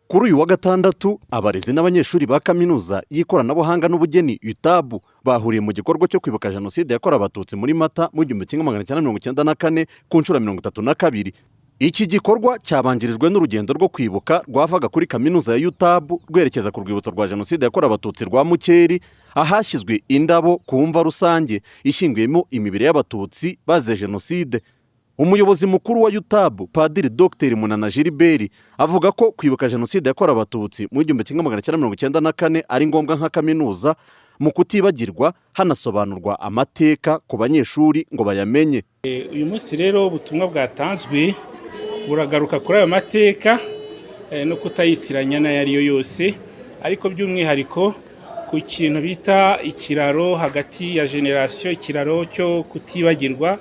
Kuri uyu wa gatandatu abarezi n'abanyeshuri ba kaminuza y'ikoranabuhanga n'ubugeni UTAB bahuriye mu gikorwa cyo kwibuka jenoside yakorewe abatutsi muri Mata mu 1994 ku nshuro 32. Iki gikorwa cyabanjirijwe n'urugendo rwo kwibuka rwavaga kuri kaminuza ya UTAB rwerekeza ku rwibutso rwa jenoside yakorewe abatutsi rwa Mukeri, ahashyizwe indabo ku mva rusange ishyinguyemo imibiri y'abatutsi bazize jenoside. Umuyobozi mukuru wa UTAB Padiri Dr Munana Gilbert avuga ko kwibuka jenoside yakorewe abatutsi mu 1994 ari ngombwa nka kaminuza mu kutibagirwa, hanasobanurwa amateka ku banyeshuri ngo bayamenye. Uyu munsi rero ubutumwa bwatanzwe buragaruka kuri ayo mateka no kutayitiranya n'ayariyo yose, ariko by'umwihariko ku kintu bita ikiraro hagati ya generation, ikiraro cyo kutibagirwa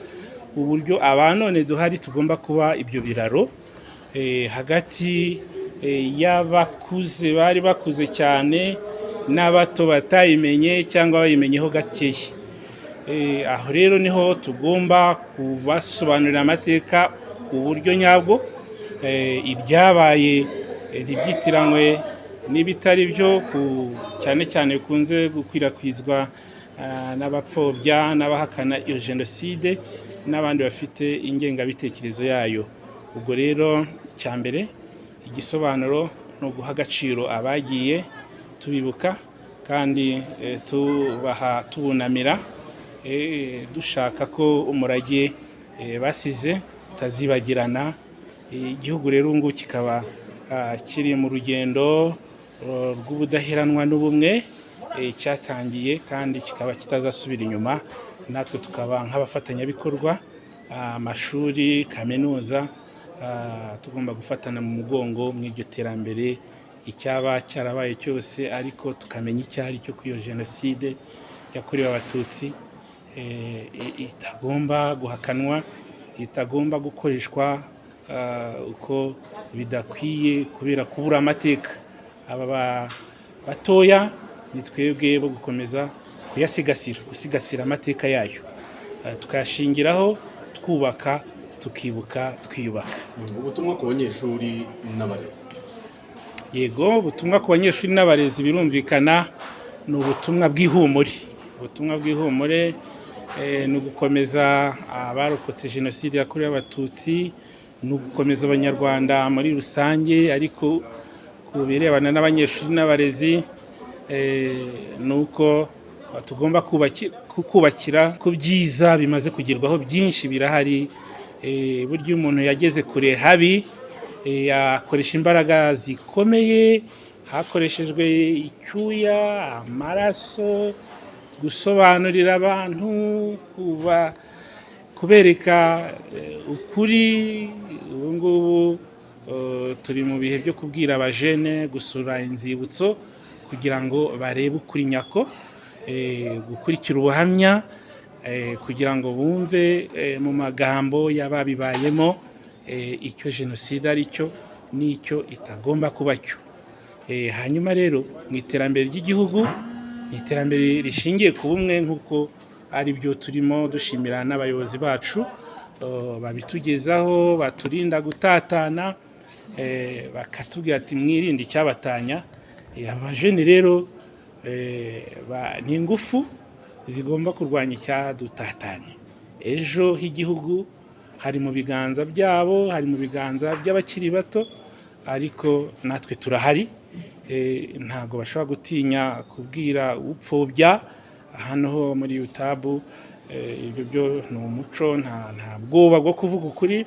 uburyo abanone duhari tugomba kuba ibyo biraro hagati y'abakuze bari bakuze cyane n'abato batayimenye cyangwa bayimenyeho gakeya. Aho rero niho tugomba kubasobanurira amateka ku buryo nyabwo, ibyabaye ntibyitiranywe n'ibitari byo, cyane cyane bikunze gukwirakwizwa n'abapfobya n'abahakana iyo jenoside n'abandi bafite ingengabitekerezo yayo. Ubwo rero icya mbere igisobanuro no guha agaciro abagiye tubibuka kandi tubunamira, dushaka ko umurage basize utazibagirana. Igihugu rero ngo kikaba kiri mu rugendo rw'ubudaheranwa n'ubumwe cyatangiye kandi kikaba kitazasubira inyuma. Natwe tukaba nk'abafatanyabikorwa, amashuri, kaminuza, tugomba gufatana mu mugongo mu iryo terambere, icyaba cyarabaye cyose ariko tukamenya icyo ari cyo kuri iyo jenoside yakorewe abatutsi, itagomba guhakanwa, itagomba gukoreshwa uko bidakwiye kubera kubura amateka. Aba batoya ni twebwe bo gukomeza gusigasira amateka yayo, tukayashingiraho twubaka, tukibuka, twiyubaka. Ubutumwa ku banyeshuri n'abarezi. Yego, ubutumwa ku banyeshuri n'abarezi birumvikana, ni ubutumwa bw'ihumure. Ubutumwa bw'ihumure ni ugukomeza abarokotse jenoside yakorewe abatutsi, ni ugukomeza abanyarwanda muri rusange, ariko ku birebana n'abanyeshuri n'abarezi ni uko tugomba kubakira ku byiza bimaze kugerwaho. Byinshi birahari, burya umuntu yageze kure habi yakoresha imbaraga zikomeye, hakoreshejwe icyuya, amaraso, gusobanurira abantu, kubereka ukuri. Ubu ngubu turi mu bihe byo kubwira abajene gusura inzibutso kugira ngo barebe ukuri nyako, gukurikira ubuhamya, kugira ngo bumve mu magambo y'ababibayemo icyo jenoside ari cyo n'icyo itagomba kuba cyo. Hanyuma rero mu iterambere ry'igihugu, ni iterambere rishingiye ku bumwe, nk'uko ari byo turimo dushimira n'abayobozi bacu babitugezaho, baturinda gutatana, bakatubwira ati mwirinde icyabatanya. Abajene rero ni ingufu zigomba kurwanya icyadutatanya. Ejo h'igihugu hari mu biganza byabo, hari mu biganza by'abakiri bato, ariko natwe turahari. Ntabwo bashobora gutinya kubwira upfobya. Hano ho muri UTAB ibyo byo ni umuco, nta bwoba bwo kuvuga ukuri,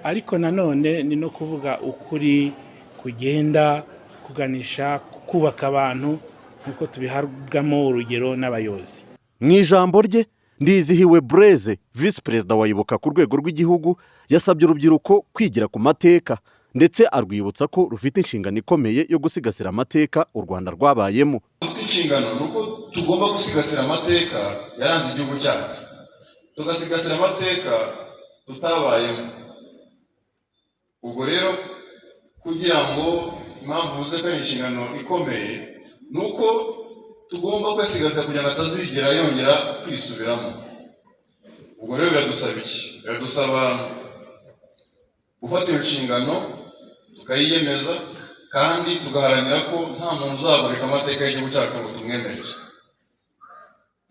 ariko nanone ni no kuvuga ukuri kugenda kuganisha kubaka abantu, nk'uko tubihabwamo urugero n'abayobozi. Mu ijambo rye, Ndizihiwe Blaise, Visi Perezida wa Ibuka ku rwego rw'igihugu, yasabye urubyiruko kwigira ku mateka, ndetse arwibutsa ko rufite inshingano ikomeye yo gusigasira amateka u Rwanda rwabayemo. Dufite inshingano nuko tugomba gusigasira amateka yaranze igihugu cyacu, tugasigasira amateka tutabayemo. Ubwo rero kugira ngo impamvu uvuze ko ari inshingano ikomeye, nuko tugomba kwesigaza kugira ngo atazigera yongera kwisubiramo. Ubwo rero biradusaba iki? Biradusaba gufata inshingano tukayiyemeza, kandi tugaharanira ko nta muntu uzagoreka amateka y'igihugu cyacu ngo tumwemerere.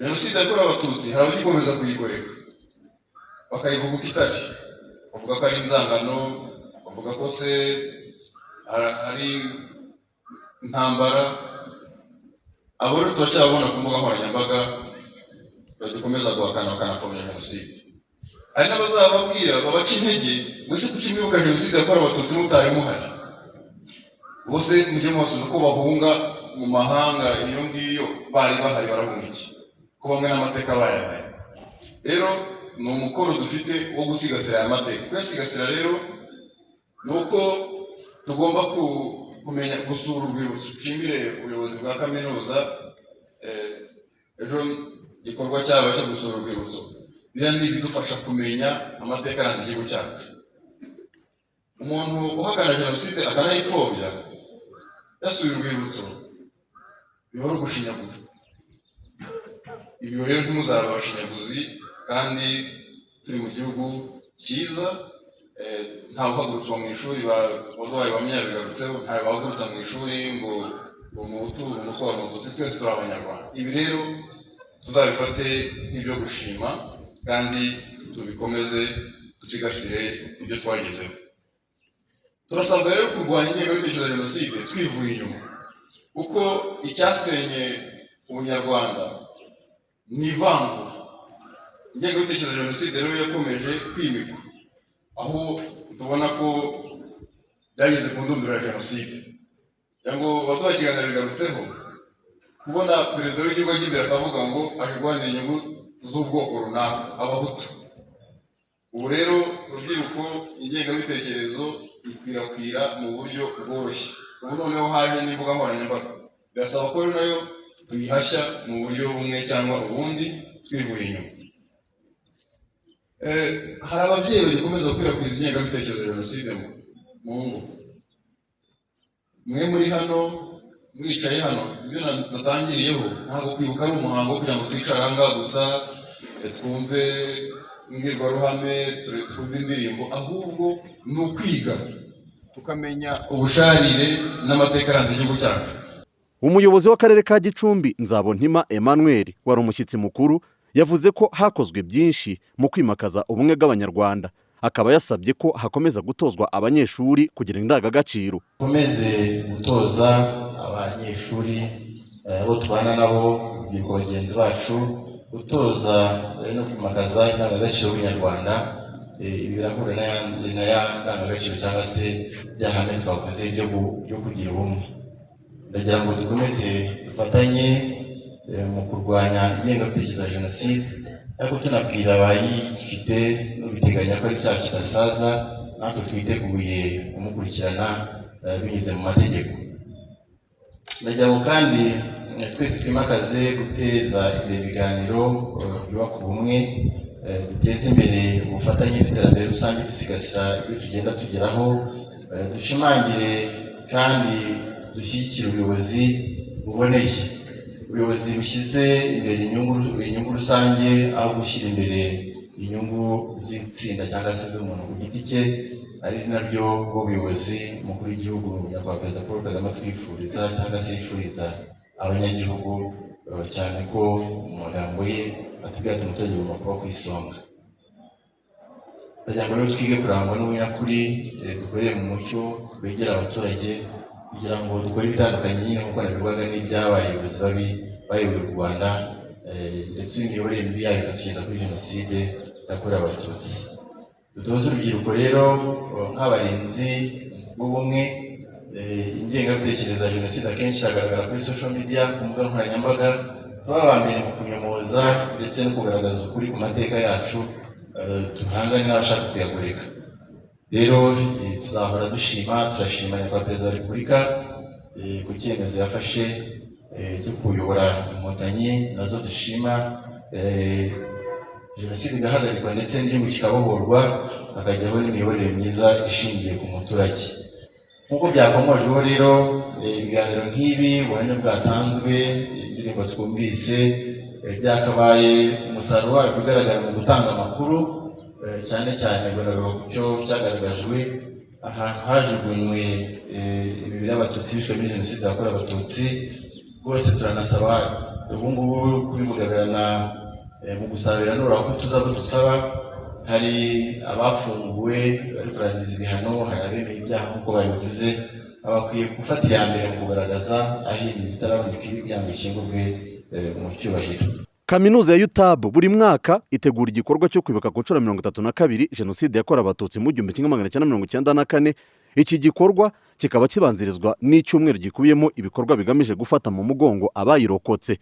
Jenoside yakorewe Abatutsi hari abagikomeza kuyigoreka bakayivuga uko itari, bavuga ko ari inzangano, bavuga ko se ari intambara. Abo rero turacyabona ku mbuga nkoranyambaga bagikomeza guhakana bakanapfobya Jenoside. Hari n'abazababwira babaca intege, mwese kuki mwibuka Jenoside yakorewe Abatutsi mutari muhari? Bose mujye mubasubiza ko bahunga mu mahanga iyo ngiyo bari bahari barahunga iki? Ko bamwe n'amateka bayabaye. Rero ni umukoro dufite wo gusigasira aya mateka. Kuyasigasira rero ni uko tugomba kumenya gusura urwibutso. Nshimire ubuyobozi bwa kaminuza ejo igikorwa cyabo cyo gusura urwibutso. Biriya ni ibidufasha kumenya amateka aranze igihugu cyacu. Umuntu uhakana Jenoside akanayipfobya yasuye urwibutso biba ari ugushinyagura. Ibyo rero ntimuzabe abashinyaguzi, kandi turi mu gihugu cyiza. Ntawe uhagurutswa mu ishuri waduhaye bamenya bigarutseho, ntawe wahagurutsa mu ishuri ngo umuhutu umutwaro umututsi, twese turi abanyarwanda. Ibi rero tuzabifate nk'ibyo gushima kandi tubikomeze dusigasire ibyo twagezeho. Turasabwa rero kurwanya ingengabitekerezo ya Jenoside twivuye inyuma, kuko icyasenye ubunyarwanda ni ivangura. Ingengabitekerezo ya Jenoside rero yakomeje kwimikwa, aho tubona ko byageze ku ndunduro ya Jenoside. Ngo baduha ikiganiro bigarutseho kubona perezida w'igihugu ajya imbere akavuga ngo aje guharanira inyungu z'ubwoko runaka, Abahutu. Ubu rero urubyiruko ingengabitekerezo ikwirakwira mu buryo bworoshye. Ubu noneho haje n'imbuga nkoranyambaga, birasaba ko nayo tuyihashya mu buryo bumwe cyangwa ubundi twivuye inyuma. Hari ababyeyi bagikomeza gukwirakwiza ingengabitekerezo ya Jenoside mu ngo. Mwe muri hano mwicaye hano, ibyo natangiriyeho ntabwo kwibuka ari umuhango kugira ngo twicare aha ngaha gusa twumve imbwirwaruhame, twumve indirimbo, ahubwo ni ukwiga tukamenya ubusharire n'amateka aranze igihugu cyacu. Umuyobozi w'akarere ka Gicumbi Nzabontima Emmanuel wari umushyitsi mukuru yavuze ko hakozwe byinshi mu kwimakaza ubumwe bw'Abanyarwanda, akaba yasabye ko hakomeza gutozwa abanyeshuri kugira indangagaciro. Komeze gutoza abanyeshuri abo tubana nabo, urubyiruko bagenzi bacu, gutoza no kwimakaza indangagaciro y'Abanyarwanda. Birahura n'aya ndangagaciro cyangwa se bya hame twavuze byo kugira ubumwe. Ndagira ngo dukomeze dufatanye mu kurwanya ingengabitekerezo ya Jenoside, ariko tunabwira abayifite n'ubiteganya ko ari icyaha kidasaza, natwe twiteguye kumukurikirana binyuze mu mategeko. Ndagira ngo kandi twese twimakaze guteza imbere ibiganiro byubaka ubumwe, duteze imbere ubufatanye n'iterambere rusange, dusigasira ibyo tugenda tugeraho, dushimangire kandi dushyigikire ubuyobozi buboneye, ubuyobozi bushyize imbere inyungu rusange aho gushyira imbere inyungu z'itsinda cyangwa se z'umuntu ku giti cye. Ari nabyo ubuyobozi mukuru w'igihugu nyakubahwa Perezida Paul Kagame twifuriza cyangwa se yifuriza abanyagihugu, cyane ko mu magambo ye atubwira ati umuturage agomba kuba ku isonga. Ndagira ngo rero twige kurangwa n'ubunyakuri, dukorere mu mucyo, twegere abaturage kugira ngo dukore ibitandukanye nyine nk'uko nabivugaga n'ibyabayobozi babi bayoboye u Rwanda, ndetse n'imiyoborere mibi yabo ikatugeza kuri Jenoside yakorewe Abatutsi. Dutoze urubyiruko rero nk'abarinzi b'ubumwe. Ingengabitekerezo ya Jenoside akenshi iragaragara kuri social media, ku mbuga nkoranyambaga. Tuba aba mbere mu kunyomoza ndetse no kugaragaza ukuri ku mateka yacu, duhangane n'abashaka kuyagoreka. Rero tuzahora turashima nyakubahwa Perezida wa Repubulika ku cyemezo yafashe cyo kuyobora inkotanyi, nazo dushima. Jenoside igahagarikwa ndetse n'igihugu kikabohorwa, hakajyaho n'imiyoborere myiza ishingiye ku muturage. Nk'uko byakomojweho rero, ibiganiro nk'ibi, ubuhamya bwatanzwe, indirimbo twumvise, byakabaye umusaruro wabyo ugaragara mu gutanga amakuru, cyane cyane bigaragara ku cyo cyagaragajwe ahantu hajugunywe imibiri y'abatutsi bishwe muri jenoside yakorewe abatutsi. Rwose turanasaba ubu ngubu kubivugana mu gusabira nura ko tuzaba dusaba, hari abafunguwe bari kurangiza ibihano, hari abemeye ibyaha nk'uko babivuze, abakwiye gufata iya mbere mu kugaragaza aho ibintu bitaraboneka ibi kugira ngo ishyingurwe mu cyubahiro. Kaminuza ya UTAB buri mwaka itegura igikorwa cyo kwibuka ku nshuro 32 jenoside yakorewe abatutsi mu 1994. Iki gikorwa kikaba kibanzirizwa n'icyumweru gikubiyemo ibikorwa bigamije gufata mu mugongo abayirokotse.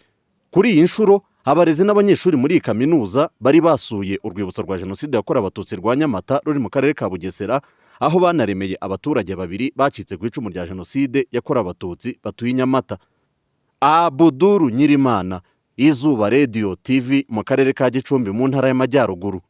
Kuri iyi nshuro abarezi n'abanyeshuri muri iyi kaminuza bari basuye urwibutso rwa jenoside yakorewe abatutsi rwa Nyamata ruri mu karere ka Bugesera, aho banaremeye abaturage babiri bacitse ku icumu rya jenoside yakorewe abatutsi batuye i Nyamata. Abuduru Nyirimana, Izuba Radio TV mu karere ka Gicumbi mu ntara y'Amajyaruguru.